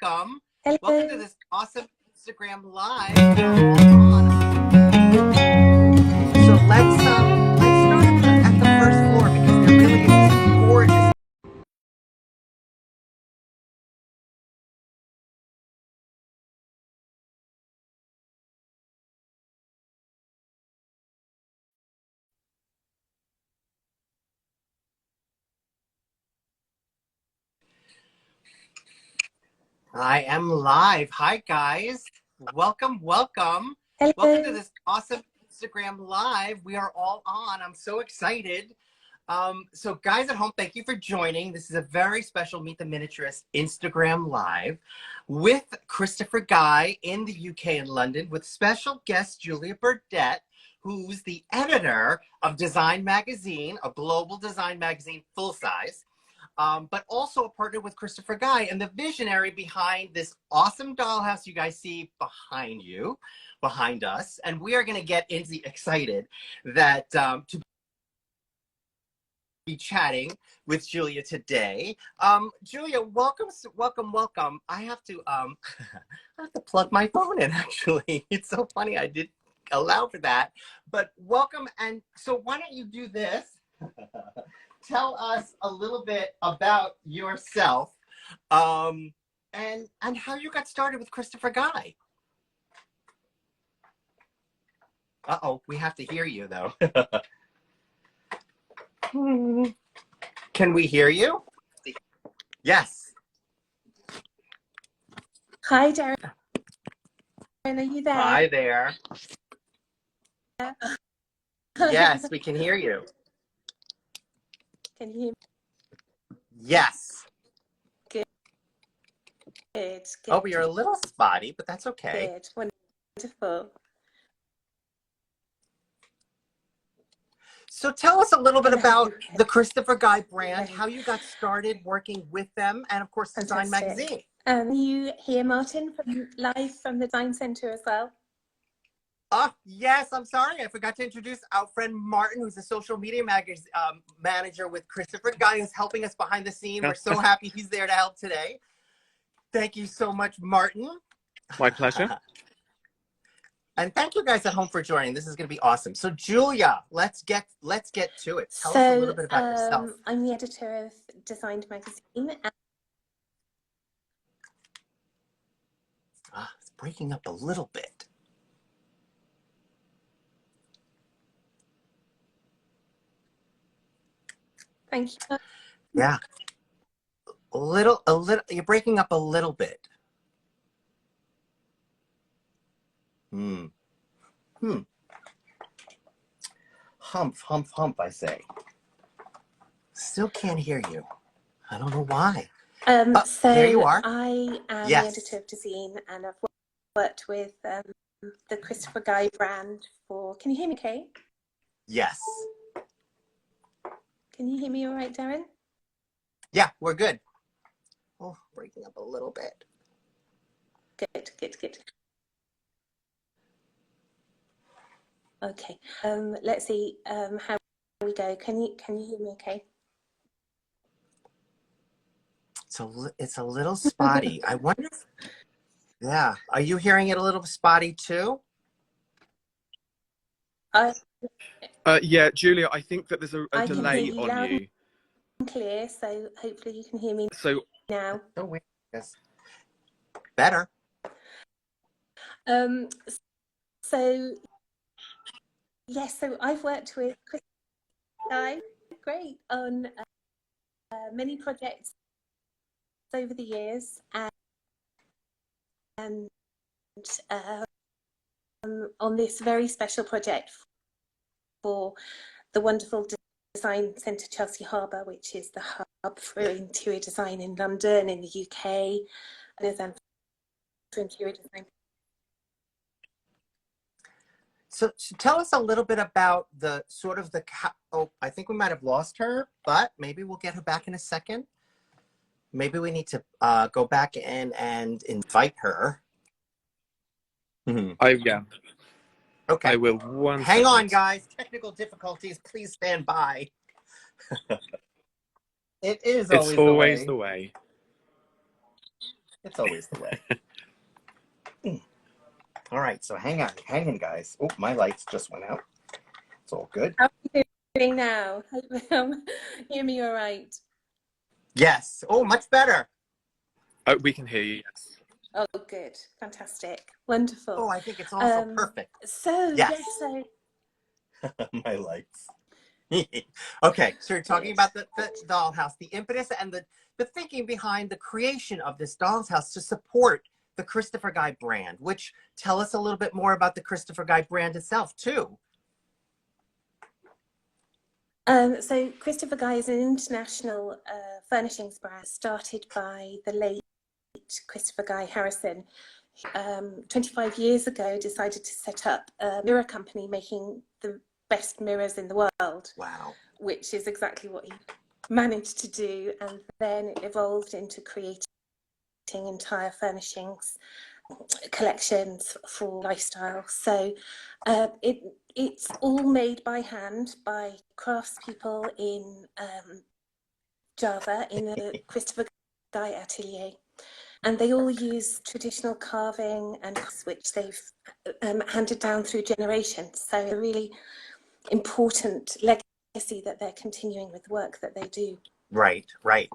welcome. Hello. Welcome to this awesome Instagram Live. So let's start at the first floor because there really is gorgeous. I am live. Hi guys. Welcome. Hello. Welcome to this awesome Instagram Live. We are all on. I'm so excited. So guys at home, thank you for joining. This is a very special Meet the Miniaturist Instagram Live with Christopher Guy in the UK in London with special guest Julia Burdet, who's the editor of Design Magazine, a global design magazine full size. But also a partner with Christopher Guy and the visionary behind this awesome dollhouse you guys see behind us. And we are going to get excited that to be chatting with Julia today. Julia, welcome. I have to plug my phone in actually. It's so funny. I did allow for that, but welcome. And so why don't you do this? Tell us a little bit about yourself and how you got started with Christopher Guy. Uh-oh, we have to hear you though. Can we hear you? Yes. Hi, Darren. Are you there? Hi there. Yes, we can hear you. Can you hear me? Yes. Good. Oh, you're a little spotty, but that's okay. Good. Wonderful. So tell us a little bit about the Christopher Guy brand, how you got started working with them, and of course, Design Magazine. You here, Martin, live from the Design Centre as well? Yes, I'm sorry. I forgot to introduce our friend Martin, who's a social media manager with Christopher Guy, who's helping us behind the scene. We're so happy he's there to help today. Thank you so much, Martin. My pleasure. And thank you guys at home for joining. This is going to be awesome. So Julia, let's get to it. Tell us a little bit about yourself. I'm the editor of Design Magazine. It's breaking up a little bit. Thank you. Yeah. A little, you're breaking up a little bit. Hump, I say. Still can't hear you. I don't know why. So there you are. I am the editor of Design, and I've worked with the Christopher Guy brand for, can you hear me okay? Yes. Can you hear me all right, Darren? Yeah, we're good. Oh, breaking up a little bit. Good. Okay. Let's see how we go. Can you hear me okay? It's a little spotty. I wonder if, yeah. Are you hearing it a little spotty too? Yeah, Julia, I think that there's a delay on you. Clear, so hopefully you can hear me now. Oh, wait. Yes. Better. So I've worked with Chris Guy, great, on many projects over the years, and on this very special project for the wonderful Design Centre Chelsea Harbour, which is the hub for interior design in London, in the UK, and for interior design. So tell us a little bit about the sort of I think we might have lost her, but maybe we'll get her back in a second. Maybe we need to go back in and invite her. Yeah. Okay. I will. Hang on, guys. Technical difficulties. Please stand by. It's always the way. It's always the way. All right, so hang on, guys. Oh, my lights just went out. It's all good. How are you doing now? Hear me all right? Yes. Oh, much better. Oh, we can hear you, yes. Oh, good. Fantastic. Wonderful. Oh, I think it's also perfect. So, yes. so... My lights. Okay, so you're talking Good. about the dollhouse, the impetus and the thinking behind the creation of this dollhouse to support the Christopher Guy brand, which tell us a little bit more about the Christopher Guy brand itself, too. So Christopher Guy is an international furnishings brand started by the late Christopher Guy Harrison. 25 years ago, decided to set up a mirror company making the best mirrors in the world. Wow. Which is exactly what he managed to do, and then it evolved into creating entire furnishings collections for lifestyle. So it's all made by hand by craftspeople in Java in the Christopher Guy atelier, and they all use traditional carving and which they've handed down through generations. So a really important legacy that they're continuing with the work that they do. Right, right.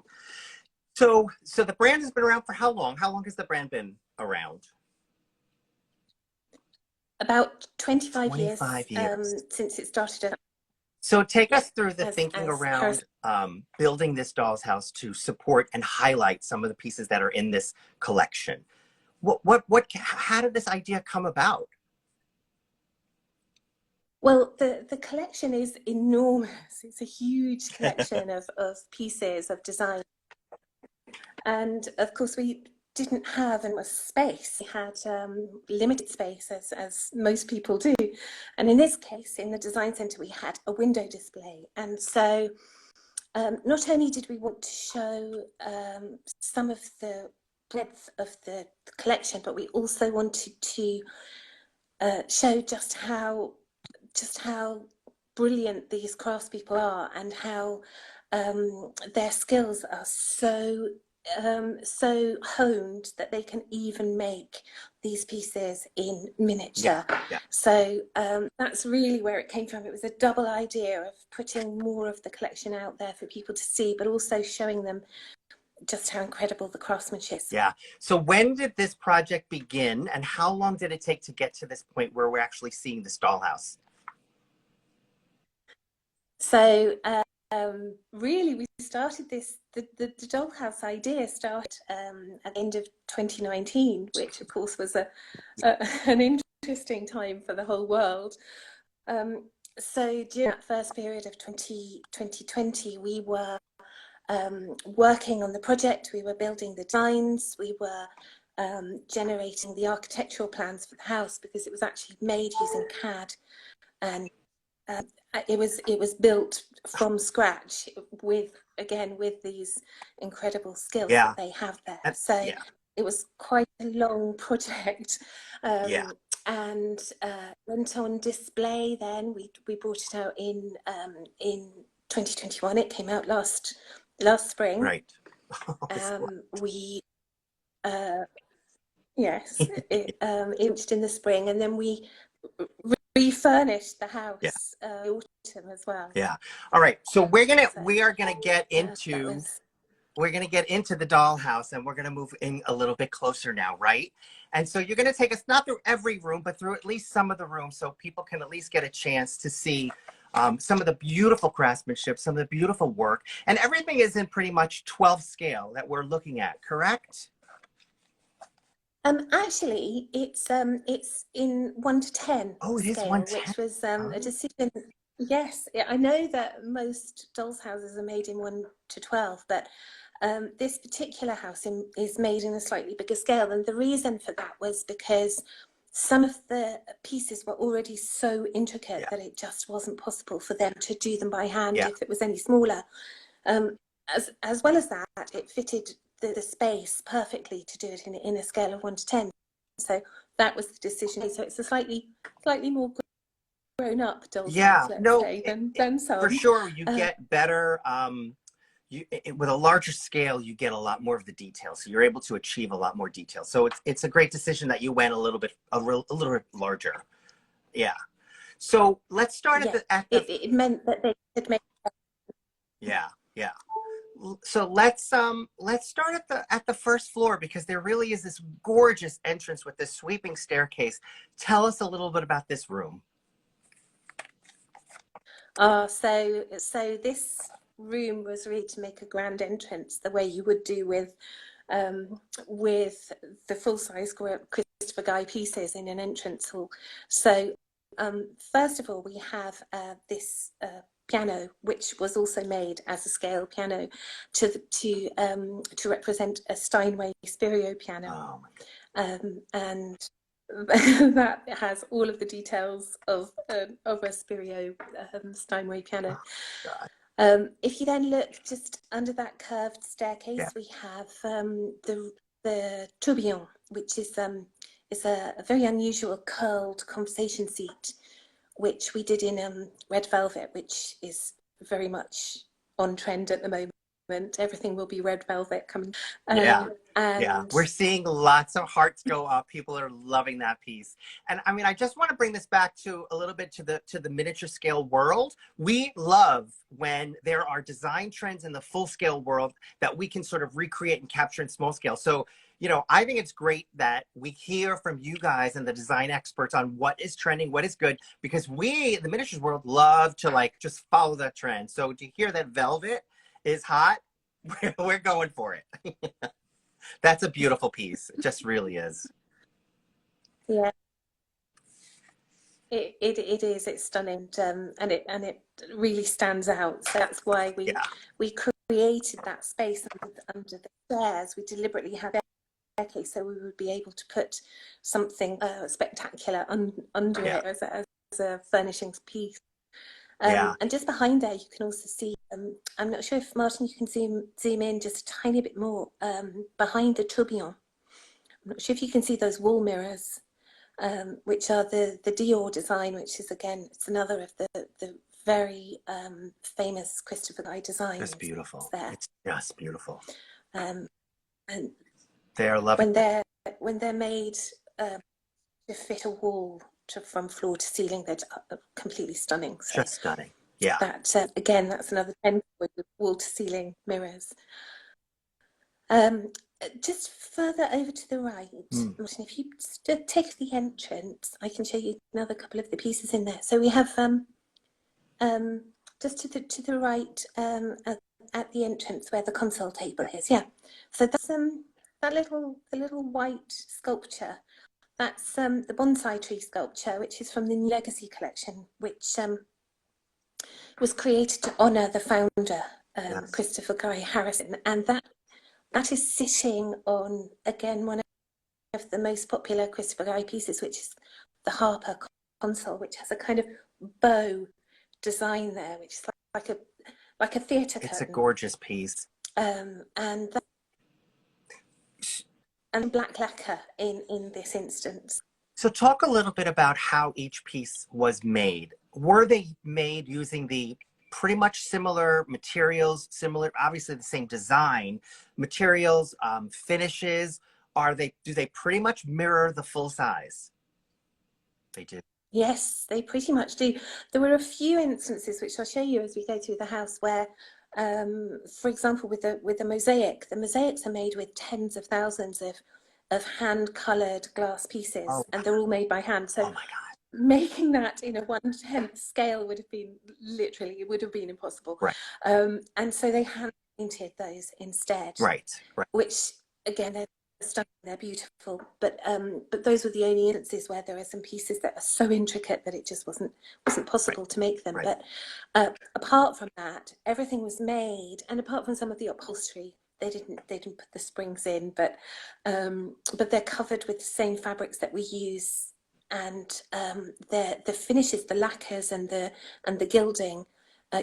So the brand has been around for how long? How long has the brand been around? About 25 years. Since it started. So take us through the thinking around building this doll's house to support and highlight some of the pieces that are in this collection. How did this idea come about? Well, the collection is enormous. It's a huge collection of pieces of design. And of course, we didn't have enough space. We had limited space, as most people do. And in this case, in the design centre, we had a window display. And so not only did we want to show some of the breadth of the collection, but we also wanted to show just how brilliant these craftspeople are, and how their skills are so honed that they can even make these pieces in miniature. Yeah. So that's really where it came from. It was a double idea of putting more of the collection out there for people to see, but also showing them just how incredible the craftsmanship is. Yeah. So when did this project begin, and how long did it take to get to this point where we're actually seeing this dollhouse? So really, we started this, the dollhouse idea started at the end of 2019, which of course was an interesting time for the whole world. So during that first period of 2020, we were working on the project, we were building the designs, we were generating the architectural plans for the house, because it was actually made using CAD, and it was built from scratch with these incredible skills that they have there. So it was quite a long project, and went on display. Then we brought it out in 2021. It came out last spring. Right. We it launched in the spring, and then we refurnished the house autumn as well. Yeah. All right. So we are gonna get into the dollhouse, and we're gonna move in a little bit closer now, right? And so you're gonna take us not through every room, but through at least some of the rooms, so people can at least get a chance to see some of the beautiful craftsmanship, some of the beautiful work, and everything is in pretty much 12 scale that we're looking at, correct? Actually, it's in 1 to 10. Oh, it is scale, 1 to 10. Which was a decision. Yes, I know that most dolls' houses are made in 1 to 12, but this particular house is made in a slightly bigger scale. And the reason for that was because some of the pieces were already so intricate that it just wasn't possible for them to do them by hand if it was any smaller. As well as that, it fitted the space perfectly to do it in a scale of 1 to 10. So that was the decision. So it's a slightly more grown up doll's house, let's say, than some. For sure, you get better with a larger scale, you get a lot more of the details. So you're able to achieve a lot more detail. So it's a great decision that you went a little bit larger. Yeah. So let's start it meant that they could make. Yeah. Yeah. So let's start at the first floor, because there really is this gorgeous entrance with this sweeping staircase. Tell us a little bit about this room. So this room was really to make a grand entrance the way you would do with the full-size Christopher Guy pieces in an entrance hall. So first of all, we have this piano, which was also made as a scale piano to represent a Steinway Spirio piano. And that has all of the details of a Spirio Steinway piano. If you then look just under that curved staircase, we have the tourbillon, which is a very unusual curled conversation seat, which we did in red velvet, which is very much on trend at the moment. Everything will be red velvet coming. And we're seeing lots of hearts go up. People are loving that piece. And I mean, I just want to bring this back to a little bit to the miniature scale world. We love when there are design trends in the full scale world that we can sort of recreate and capture in small scale. So, you know, I think it's great that we hear from you guys and the design experts on what is trending, what is good, because we, the miniatures world, love to like just follow that trend. So to hear that velvet is hot, we're going for it. That's a beautiful piece. It just really is. Yeah, it is. It's stunning, and it really stands out. So that's why we created that space under the stairs. We deliberately had a staircase so we would be able to put something spectacular under it as a furnishings piece. And just behind there, you can also see, I'm not sure if, Martin, you can zoom in just a tiny bit more behind the tourbillon. I'm not sure if you can see those wall mirrors, which are the Dior design, which is, again, it's another of the very famous Christopher Guy designs. It's beautiful. There. It's just beautiful. And they're lovely. When they're made to fit a wall from floor to ceiling, they're completely stunning. So just stunning. Yeah. That again, that's another trend with wall to ceiling mirrors. Just further over to the right, Martin, if you take the entrance, I can show you another couple of the pieces in there. So we have just to the right at the entrance where the console table is. Yeah. So that's the little white sculpture. That's the bonsai tree sculpture, which is from the New Legacy collection, which was created to honour the founder, Christopher Guy Harrison, and that is sitting on, again, one of the most popular Christopher Guy pieces, which is the Harper Console, which has a kind of bow design there, which is like a theatre curtain. It's a gorgeous piece. And black lacquer in this instance. So talk a little bit about how each piece was made. Were they made using the pretty much similar materials, obviously the same design, materials, finishes? Do they pretty much mirror the full size? They do. Yes, they pretty much do. There were a few instances, which I'll show you as we go through the house, where for example, with the mosaic, the mosaics are made with tens of thousands of hand-coloured glass pieces, and they're all made by hand. So making that in a 1/10 scale would have been impossible. Right. And so they hand painted those instead. Right. Which, again, they're stunning, they're beautiful, but those were the only instances where there are some pieces that are so intricate that it just wasn't possible to make them. But apart from that, everything was made, and apart from some of the upholstery, they didn't put the springs in, but they're covered with the same fabrics that we use, and the finishes, the lacquers and the gilding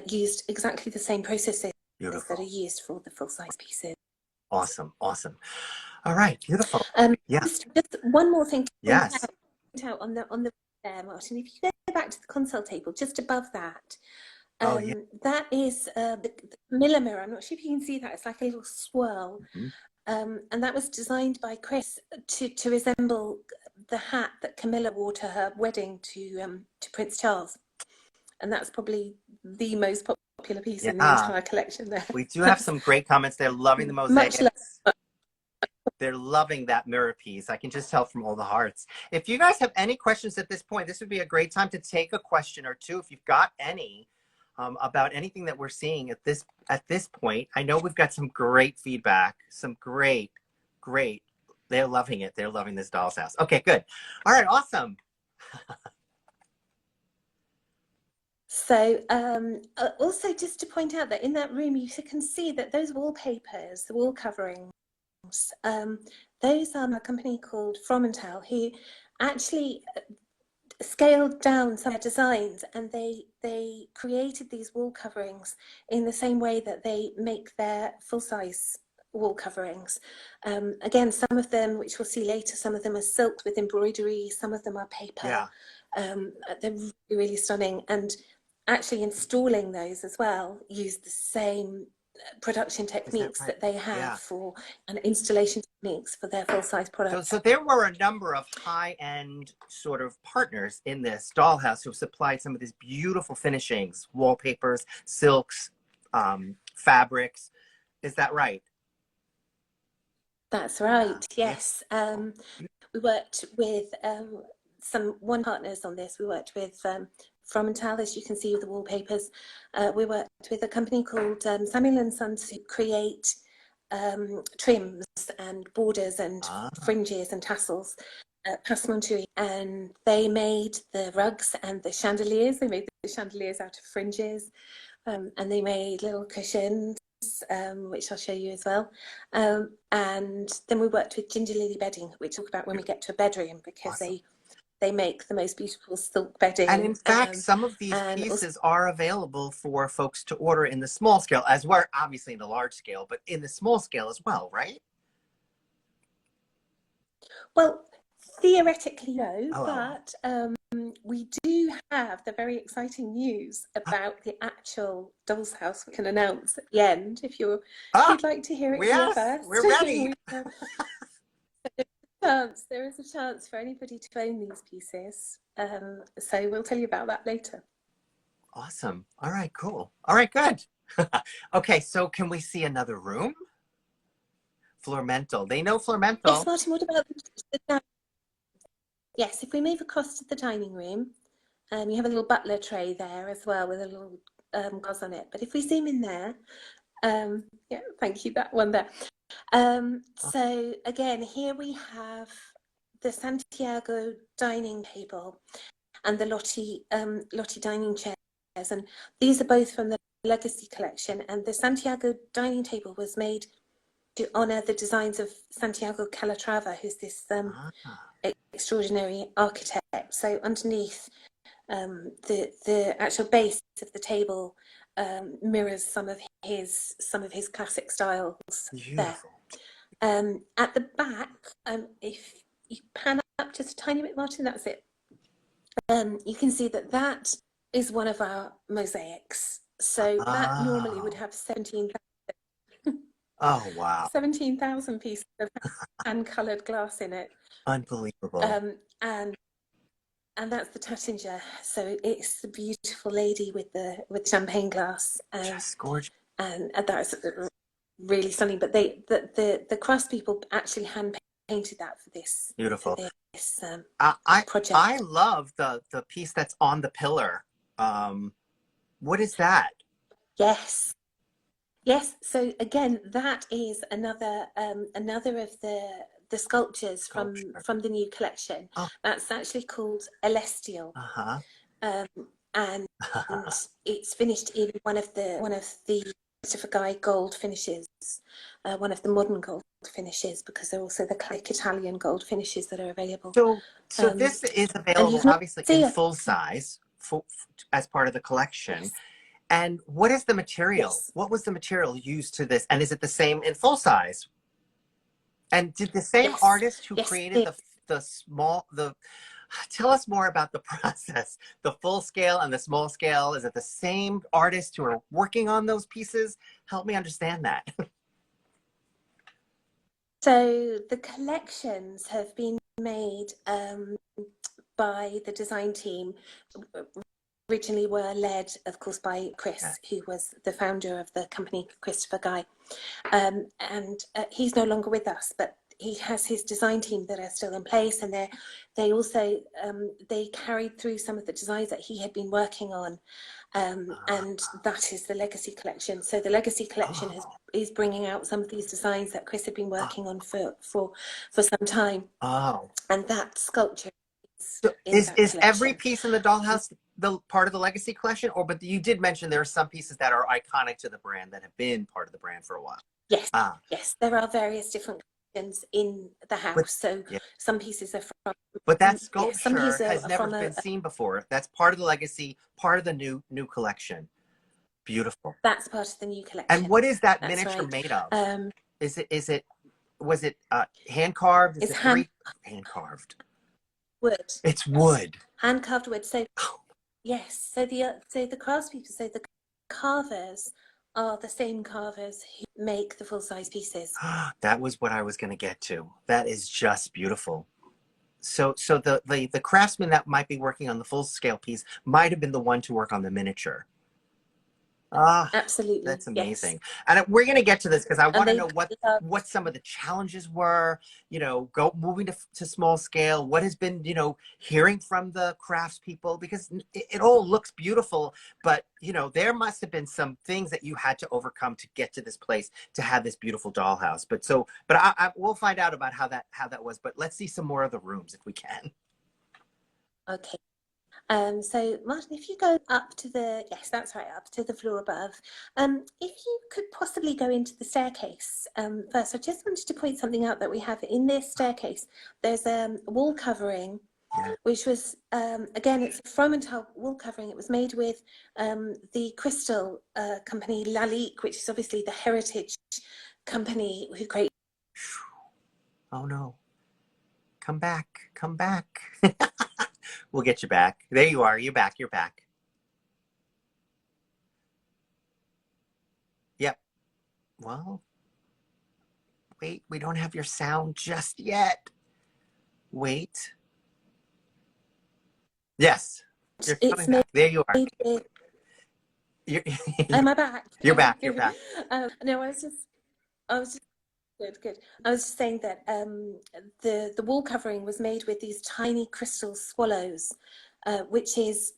used exactly the same processes that are used for the full-size pieces. Awesome. All right, beautiful. Just one more thing to point out on the there, Martin. If you go back to the console table, just above that, Oh, yeah. That is the Miller mirror. I'm not sure if you can see that. It's like a little swirl. And that was designed by Chris to resemble the hat that Camilla wore to her wedding to Prince Charles. And that's probably the most popular piece in the entire collection there. We do have some great comments. They're loving the mosaics. They're loving that mirror piece. I can just tell from all the hearts. If you guys have any questions at this point, this would be a great time to take a question or two if you've got any about anything that we're seeing at this point. I know we've got some great feedback, some great. They're loving it. They're loving this doll's house. Okay, good. All right, awesome. So also just to point out that in that room, you can see that those wallpapers, the wall coverings, those are a company called Fromental who actually scaled down some designs, and they created these wall coverings in the same way that they make their full-size wall coverings. Again, some of them, which we'll see later, some of them are silk with embroidery, some of them are paper. They're really, really stunning, and actually installing those as well use the same production techniques that they have for, and installation techniques for their full-size products. So there were a number of high-end sort of partners in this dollhouse who supplied some of these beautiful finishings, wallpapers, silks, fabrics. Is that right? That's right, yes. We worked with some partners on this. We worked with Fromental, as you can see with the wallpapers. We worked with a company called Samuel and Sons to create trims and borders and fringes and tassels, passementerie, and they made the rugs and the chandeliers. They made the chandeliers out of fringes, and they made little cushions, which I'll show you as well. And then we worked with Ginger Lily Bedding, which we'll talk about when we get to a bedroom, because they make the most beautiful silk bedding. And in fact, some of these pieces are available for folks to order in the small scale, as well, obviously in the large scale, but in the small scale as well, right? Well, theoretically, no, but we do have the very exciting news about the actual doll's house we can announce at the end, if you'd like to hear it here first. We're ready. There is a chance for anybody to own these pieces. So we'll tell you about that later. Awesome. All right, cool. All right, good. Okay, so can we see another room? Flormental. They know Flormental. Yes, Martin, what about the Yes, if we move across to the dining room, you have a little butler tray there as well with a little gauze on it. But if we zoom in there, yeah, thank you, that one there. So again, here we have the Santiago dining table and the Lottie dining chairs, and these are both from the Legacy collection. And the Santiago dining table was made to honour the designs of Santiago Calatrava, who's this extraordinary architect. So underneath, the actual base of the table mirrors some of his classic styles. Beautiful. There. At the back, if you pan up just a tiny bit, Martin, that's it. You can see that is one of our mosaics. So that normally would have 17,000. Oh wow! 17,000 pieces of hand-coloured glass in it. Unbelievable. And that's the Tattinger. So it's the beautiful lady with champagne glass. Just gorgeous. And that's really stunning. But the craftspeople actually hand painted that for this. Beautiful. For this project. I love the piece that's on the pillar. What is that? Yes. Yes, so again, that is another of the sculptures from the new collection. That's actually called Celestial, and it's finished in one of the Christopher Guy gold finishes, one of the modern gold finishes, because they're also the classic Italian gold finishes that are available. So this is available obviously in full size as part of the collection. Yes. And what is the material? Yes. What was the material used to this? And is it the same in full size? And did the same artist who created the Tell us more about the process, the full scale and the small scale. Is it the same artists who are working on those pieces? Help me understand that. So the collections have been made by the design team. Originally were led, of course, by Chris, who was the founder of the company, Christopher Guy. And he's no longer with us, but he has his design team that are still in place, and they also they carried through some of the designs that he had been working on, and that is the Legacy Collection. So the Legacy Collection is bringing out some of these designs that Chris had been working on for some time. And that sculpture is every piece in the dollhouse the part of the Legacy Collection, but you did mention there are some pieces that are iconic to the brand that have been part of the brand for a while. Yes, yes, there are various different collections in the house. Some pieces are from. But that sculpture has never been seen before. That's part of the Legacy, part of the new collection. Beautiful. That's part of the new collection. And what is that miniature made of? Was it hand carved? It's hand carved. Wood. It's wood. Hand carved wood. So yes. So the craftspeople, so the carvers are the same carvers who make the full-size pieces. That was what I was going to get to. That is just beautiful. So the craftsman that might be working on the full-scale piece might have been the one to work on the miniature. Absolutely. That's amazing. Yes. And we're going to get to this because I want to know what some of the challenges were, moving to small scale, what has been, hearing from the craftspeople, because it all looks beautiful, but, there must have been some things that you had to overcome to get to this place, to have this beautiful dollhouse. But we'll find out about how that was, but let's see some more of the rooms if we can. Okay. So Martin, if you go up to yes, that's right, up to the floor above. If you could possibly go into the staircase first, I just wanted to point something out that we have in this staircase. There's a wall covering, which was, again, it's a Fromental wall covering. It was made with the crystal company Lalique, which is obviously the heritage company who create. Oh no, come back, come back. We'll get you back. There you are. You're back. You're back. Yep. Well, wait. We don't have your sound just yet. Wait. Yes. You're coming back. There you are. Am I back? You're back. You're back. No, I was just good. I was just saying that the wall covering was made with these tiny crystal swallows, which is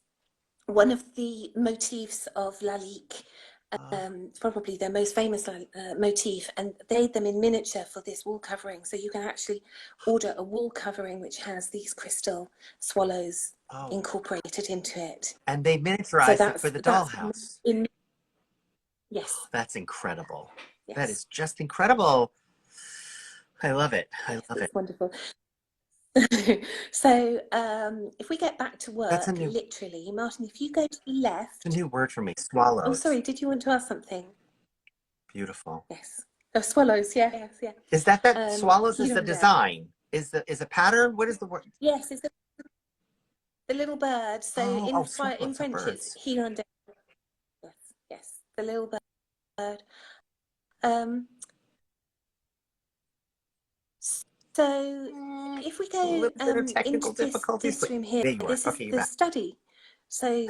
one of the motifs of Lalique, probably their most famous motif, and they made them in miniature for this wall covering. So you can actually order a wall covering which has these crystal swallows incorporated into it. And they miniaturized it for the dollhouse. Yes. That's incredible. Yes. That is just incredible. I love it. I love it. Wonderful. So if we get back to work, literally, Martin, if you go to the left. It's a new word for me, swallows. Oh, sorry, did you want to ask something? Beautiful. Yes. Oh, swallows, yes. Is that swallows is the design? Is a pattern? What is the word? Yes, it's the little bird. So in French it's hirondelle. Yes, the little bird. So if we go into this room here, this is the study. So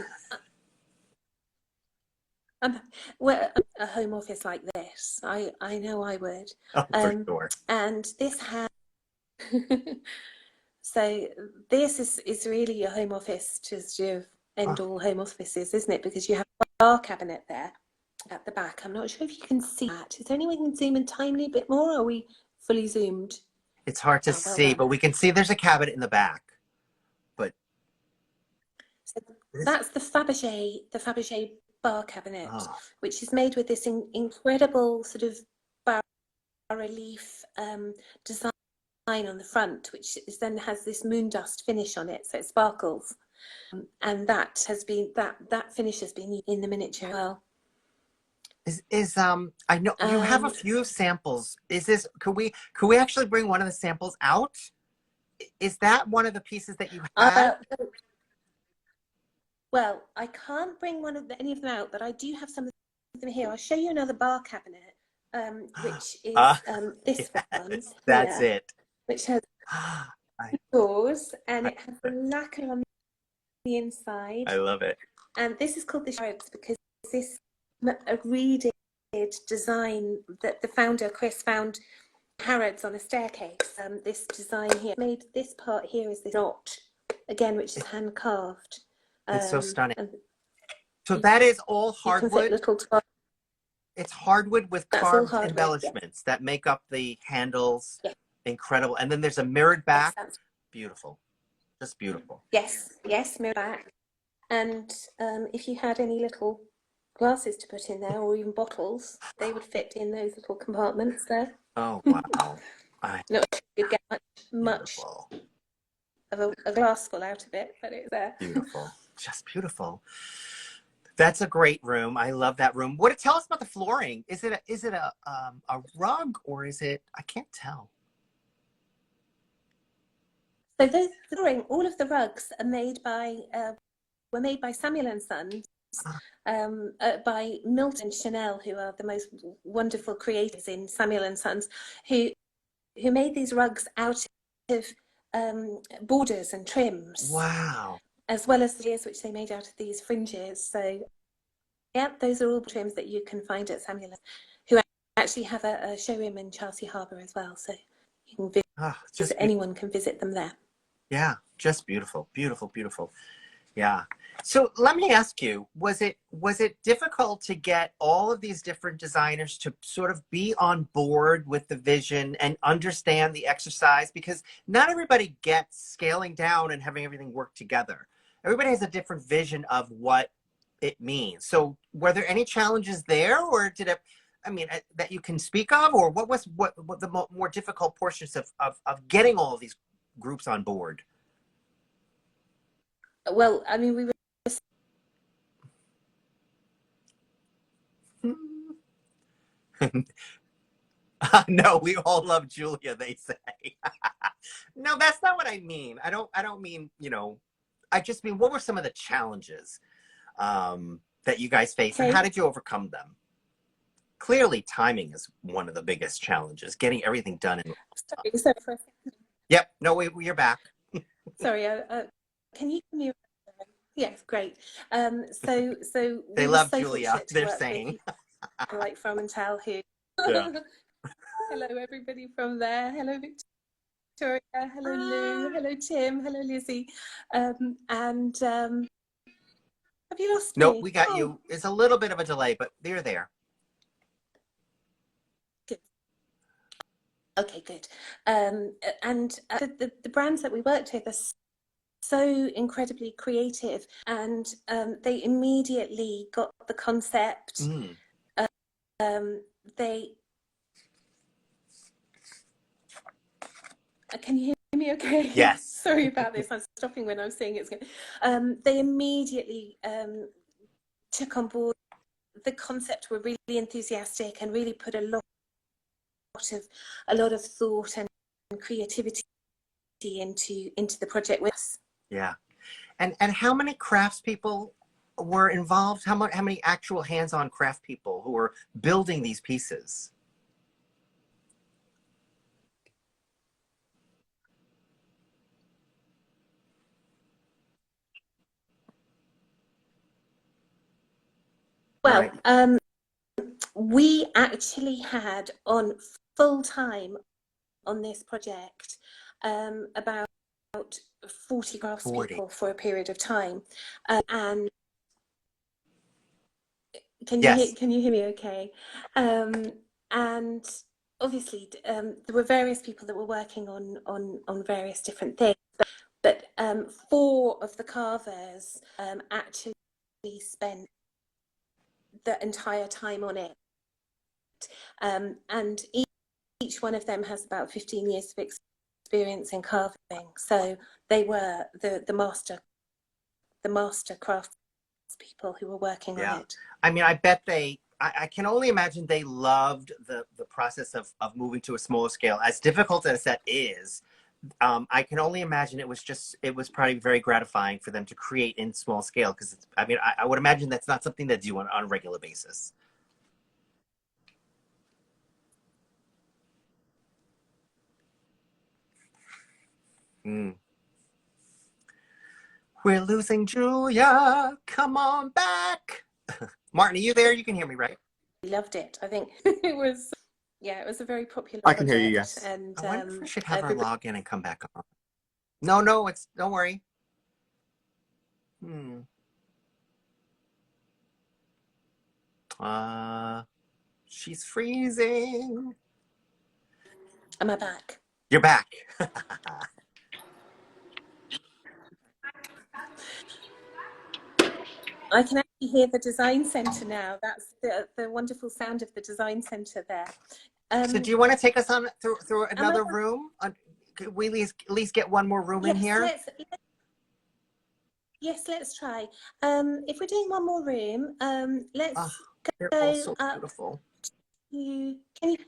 well, a home office like this, I know I would. Oh, for sure. And this has so this is really a home office to sort of end all home offices, isn't it? Because you have a bar cabinet there at the back. I'm not sure if you can see that. Is there any way we can zoom in tiny bit more, or are we fully zoomed? It's hard to see, but we can see there's a cabinet in the back. But so that's the Faberge Bar Cabinet, which is made with this incredible sort of bas-relief design on the front, which then has this moon dust finish on it, so it sparkles. And that finish has been in the miniature as well. I know you have a few samples. Could we actually bring one of the samples out? is that one of the pieces that you Uh, had? well, I can't bring any of them out, but I do have some of them here. I'll show you another bar cabinet, which is this one Yes, that's here, it. which has I, doors, and I, it has the lacquer on the inside. I love it. And this is called the Sharrows because this a reeded design that the founder Chris found Harrods on a staircase. This design here made this part here is this knot again, which is hand carved. It's so stunning. And So that is all you can fit hardwood. little It's hardwood with That's all carved hardwood, embellishments that make up the handles. Yeah. Incredible. And then there's a mirrored back. Yes, Beautiful. Just beautiful. yes, mirror back. And if you had any little glasses to put in there, or even bottles, they would fit in those little compartments there. Oh, wow. Not sure you'd get much Beautiful. of a glass full out of it, but it's there. Beautiful. Just beautiful. That's a great room. I love that room. Tell us about the flooring? Is it a rug, or is it? I can't tell. So those flooring, all of the rugs are were made by Samuel and Sons, by Milton and Chanel, who are the most wonderful creators in Samuel and Sons, who made these rugs out of borders and trims. Wow. As well as the ears which they made out of these fringes. So yeah, those are all trims that you can find at Samuel, who actually have a showroom in Chelsea Harbour as well. So you can visit, anyone can visit them there. Yeah, just beautiful, beautiful, beautiful. Yeah. So let me ask you, was it difficult to get all of these different designers to sort of be on board with the vision and understand the exercise? Because not everybody gets scaling down and having everything work together. Everybody has a different vision of what it means. So were there any challenges there, or that you can speak of, or what the more difficult portions of getting all of these groups on board? Well, I mean, we were no, we all love Julia, they say. No, that's not what I mean. I don't mean, I just mean, what were some of the challenges that you guys faced, and how did you overcome them? Clearly, timing is one of the biggest challenges, getting everything done. Sorry for a second. Yep. No, you're back. Sorry. Can you hear me? Yes, great. So they love Julia. They're saying, like from and tell who. Yeah. Hello, everybody from there. Hello, Victoria. Hello, Lou. Hello, Tim. Hello, Lizzie. Have you lost me? Nope, we got you. It's a little bit of a delay, but they're there. Good. Okay, good. The brands that we worked with are so incredibly creative, and they immediately got the concept. Can you hear me okay? Yes. Sorry about this. I'm stopping when I'm saying it's good. They immediately took on board the concept, were really enthusiastic, and really put a lot of thought and creativity into the project with us. Yeah. And how many craftspeople were involved? How many actual hands-on craft people who were building these pieces? Well, we actually had on full time on this project about 40 craftspeople for a period of time, and can you hear me okay? And obviously there were various people that were working on various different things, but 4 of the carvers actually spent the entire time on it, and each one of them has about 15 years of experience in carving, so they were the master crafts people who were working on it. I mean, I bet I can only imagine they loved the process of moving to a smaller scale. As difficult as that is, I can only imagine it was probably very gratifying for them to create in small scale, because I mean, I would imagine that's not something they do on a regular basis. Mm. We're losing Julia. Come on back. Martin, are you there? You can hear me, right? Loved it. I think it was, yeah, it was a very popular I can project. hear you, yes. And I wonder if we should have her everybody... log in and come back on. No, don't worry. She's freezing. Am I back? You're back. I can actually hear the design center now. That's the wonderful sound of the design center there. So do you want to take us on through another room? Could we at least get one more room in here? Let's try. If we're doing one more room, let's they're go all so beautiful. Can you...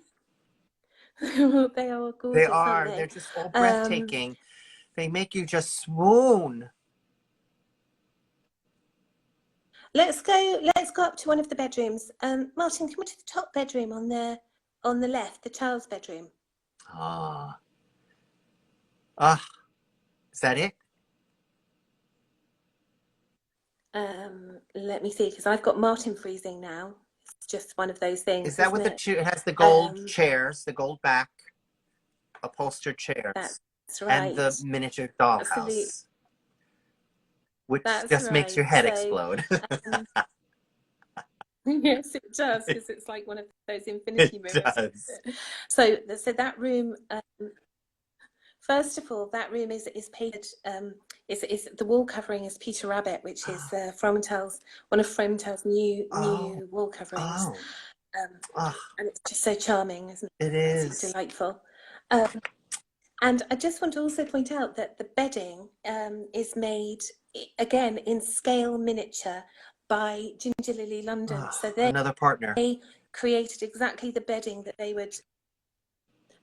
They are gorgeous. They are. Aren't they? They're just all breathtaking. They make you just swoon. Let's go up to one of the bedrooms. Martin, come to the top bedroom on the left, the child's bedroom. Is that it? Let me see, because I've got Martin freezing now. It's just one of those things. Is that what it has the gold chairs, the gold back, upholstered chairs? That's right. And the miniature dollhouse, which just makes your head explode. Yes, it does, because it's like one of those infinity mirrors. It does. So that room, first of all, that room is painted. Is the wall covering is Peter Rabbit, which is Fromental's, one of Fromental's new wall coverings. And it's just so charming, isn't it? It is. It's delightful. And I just want to also point out that the bedding is made, again, in scale miniature by Ginger Lily London. So another partner. They created exactly the bedding that they would...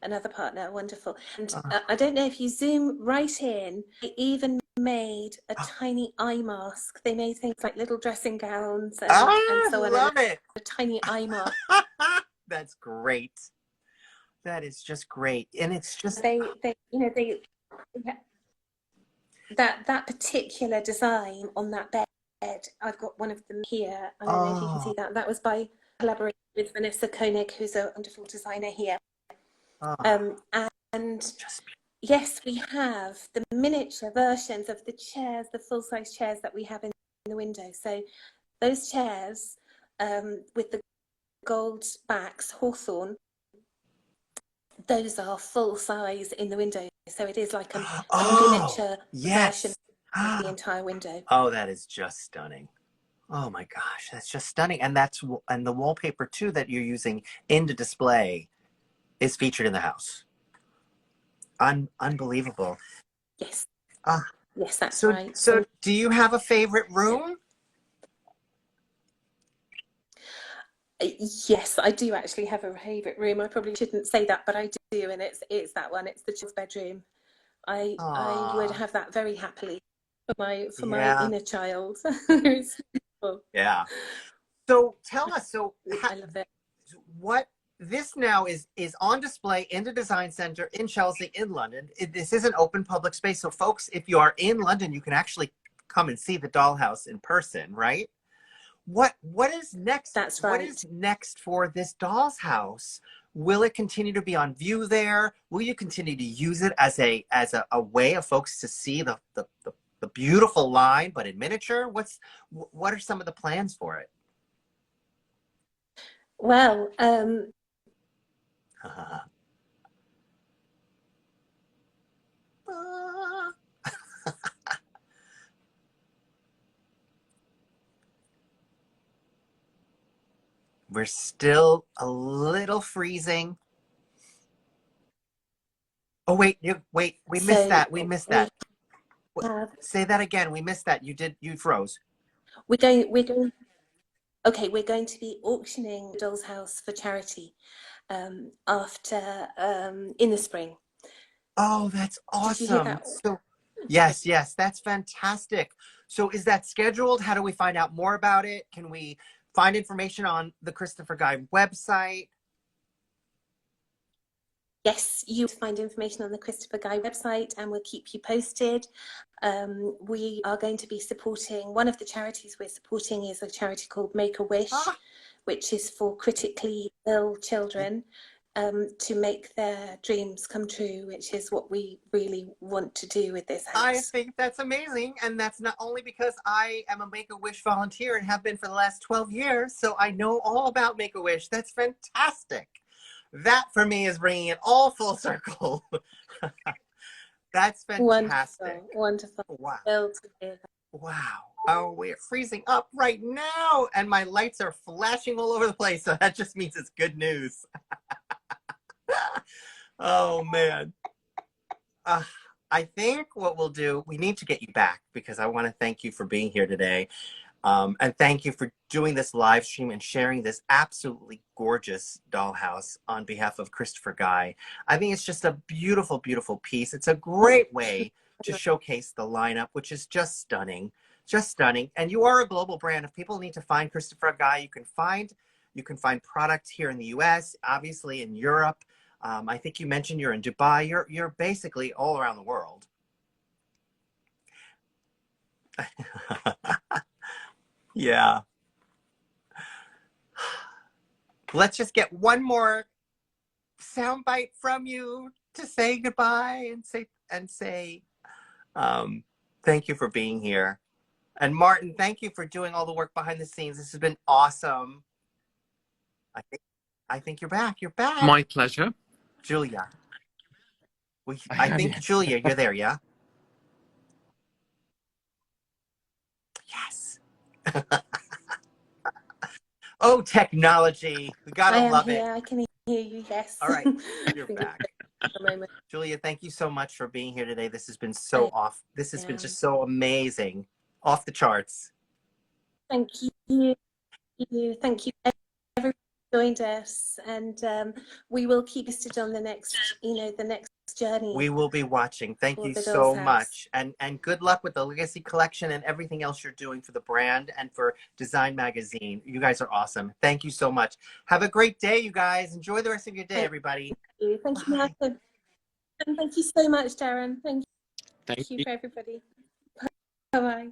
Another partner, wonderful. And I don't know if you zoom right in, they even made a tiny eye mask. They made things like little dressing gowns and so on. I love it. A tiny eye mask. That's great. That is just great. And it's just... that particular design on that bed, I've got one of them here. I don't know if you can see that. That was by collaboration with Vanessa Koenig, who's a wonderful designer here. And yes, we have the miniature versions of the chairs, the full-size chairs that we have in the window. So those chairs with the gold backs, hawthorn, those are full-size in the window. So it is like a miniature version of the entire window. Oh, that is just stunning. Oh my gosh, that's just stunning. And the wallpaper too that you're using in the display is featured in the house. Unbelievable. Yes. Yes, that's right. So do you have a favorite room? Yes, I do actually have a favorite room. I probably shouldn't say that, but I do, and it's that one. It's the child's bedroom. I would have that very happily for my inner child. It's beautiful. Yeah. So tell us. I love it. What this now is on display in the Design Center in Chelsea, in London. This is an open public space. So folks, if you are in London, you can actually come and see the dollhouse in person, right? What is next? That's right. What is next for this doll's house? Will it continue to be on view there? Will you continue to use it as a way of folks to see the beautiful line, but in miniature? What are some of the plans for it? Well, we're still a little freezing. Oh, wait, we missed that. We missed that. Say that again. We missed that. You froze. We're going to be auctioning the doll's house for charity after in the spring. Oh, that's Did you hear awesome. that? So, yes, yes, that's fantastic. So, is that scheduled? How do we find out more about it? Can we find information on the Christopher Guy website? Yes, you find information on the Christopher Guy website, and we'll keep you posted. We are going to be supporting, one of the charities we're supporting is a charity called Make-A-Wish, Ah, which is for critically ill children, to make their dreams come true, which is what we really want to do with this I house. think that's amazing. And that's not only because I am a Make-A-Wish volunteer and have been for the last 12 years. So I know all about Make-A-Wish. That's fantastic. That for me is bringing it all full circle. That's fantastic. Wonderful, wonderful. Wow. Thrilled to hear that. Wow. Oh, we're freezing up right now. And my lights are flashing all over the place. So that just means it's good news. Oh, man. I think what we'll do, we need to get you back because I want to thank you for being here today. And thank you for doing this live stream and sharing this absolutely gorgeous dollhouse on behalf of Christopher Guy. I think it's just a beautiful, beautiful piece. It's a great way to showcase the lineup, which is just stunning, just stunning. And you are a global brand. If people need to find Christopher Guy, you can find product here in the US, obviously in Europe. I think you mentioned you're in Dubai. You're basically all around the world. Yeah. Let's just get one more soundbite from you to say goodbye and say thank you for being here. And Martin, thank you for doing all the work behind the scenes. This has been awesome. I think you're back. You're back. My pleasure. Julia. I think Julia, you're there, yeah? Yes. Oh, technology. We gotta love it. I can hear you, yes. All right, you're back. Julia, thank you so much for being here today. This has been so this has been just so amazing. Off the charts. Thank you. Thank you. Everyone joined us, and we will keep posted on the next, the next journey. We will be watching. Thank you so much. And good luck with the Legacy Collection and everything else you're doing for the brand and for Design Magazine. You guys are awesome. Thank you so much. Have a great day, you guys. Enjoy the rest of your day, everybody. Thank you, Malcolm. And thank you so much, Darren. Thank you Thank you. for everybody. Bye-bye.